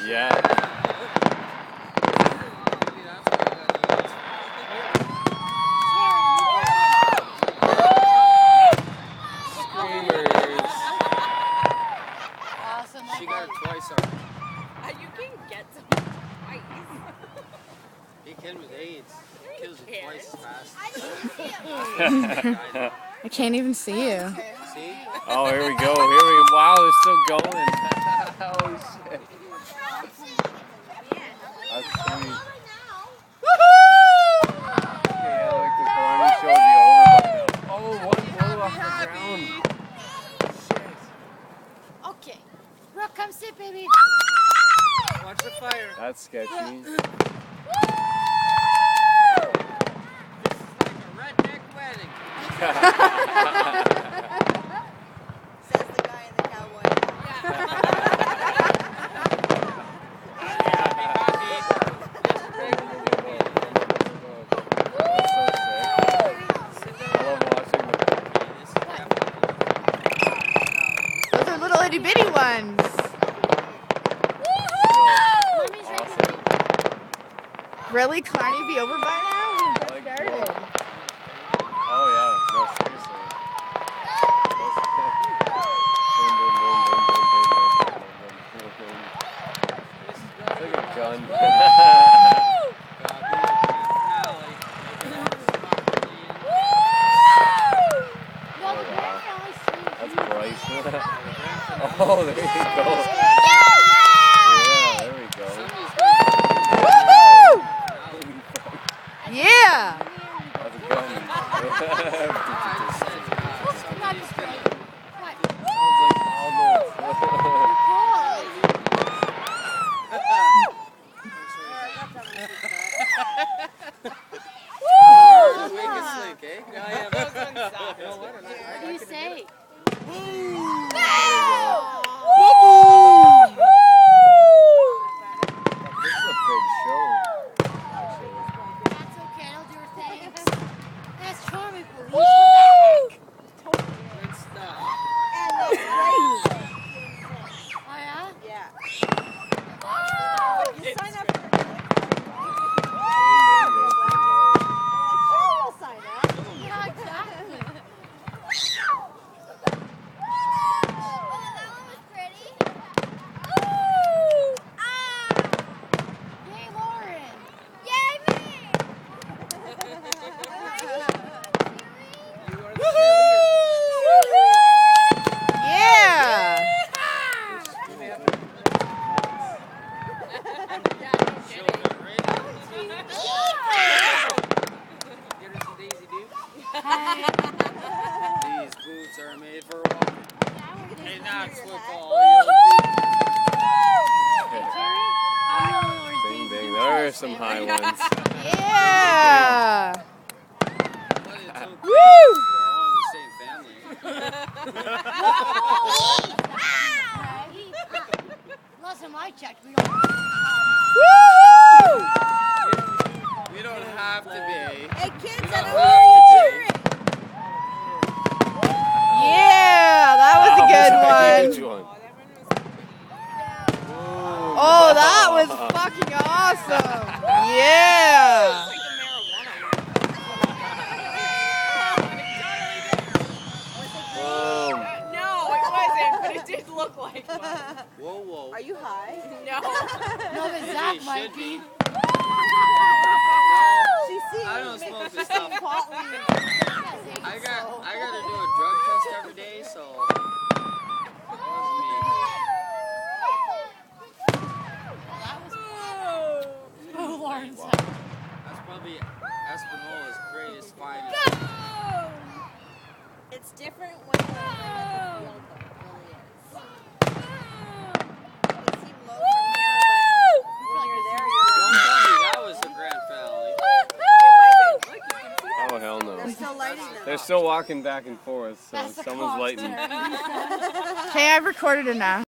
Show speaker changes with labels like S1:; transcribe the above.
S1: Yeah.
S2: Awesome.
S3: She got it twice already.
S4: You can get some twice.
S3: He can with AIDS. He kills it twice as fast.
S2: I can't even see you.
S3: See?
S1: Oh, here we go. Wow, they're still going. Holy shit. That's sweet.
S2: Woohoo!
S1: Yeah, like the Barney showed you over by now. Oh, one blew off the ground.
S2: Okay. Brooke, come sit, baby.
S3: Watch the fire.
S1: That's sketchy.
S3: This is like a redneck wedding.
S4: Says the guy in the cowboy hat.
S2: Those are little itty bitty ones. Really? Carney be over by now? We just started.
S1: Oh yeah, no, seriously. It's like a gun. That's Bryce. Oh, there you go. Yeah, there we go.
S2: Woohoo! Yeah!
S1: That's a gun.
S2: What do you say?
S1: This is a big show.
S2: That's okay, I'll do her thing. That's charming, police.
S4: And that's right.
S2: Oh, yeah?
S4: Yeah. You sign up for it. Sure, we'll sign up.
S2: Yeah, exactly. Yay, Lauren.
S4: Yay, me!
S2: Yeah!
S3: These boots are made for walking. Hey, not football.
S1: Ding ding, there are some high ones.
S2: Yeah!
S3: Woo!
S2: Woo!
S3: We're all in the same family.
S2: Last time I checked, we don't. Woo!
S3: We don't have to be.
S4: Hey, kids,
S3: We
S4: I
S3: don't
S4: don't
S3: have
S4: know
S3: to
S4: cheering.
S2: Yeah, that was a good one. Oh, that was fucking awesome. Yeah.
S1: Boom.
S4: No, it wasn't, but it did look like one.
S3: Whoa, whoa.
S4: Are you high? No.
S2: No, but Zach might be.
S4: She's seeing
S3: I don't smoke this
S4: she's
S3: stuff.
S4: seeing pot leaves.
S3: I gotta do a drug test every day, so it wasn't me.
S2: Oh, Lauren.
S3: That's probably Espanola greatest finest.
S4: It's different when you're in the field, though. It really is. They seem low from here, but when you're there, you're
S3: Don't
S4: like,
S3: tell me that was the grand finale.
S4: it wasn't. Look, you can see that.
S1: Oh hell no.
S4: There's still lighting them.
S1: They're still walking back and forth, so
S2: That's the
S1: someone's
S2: clock's
S1: lighting.
S2: turn.
S5: Okay, I've recorded enough.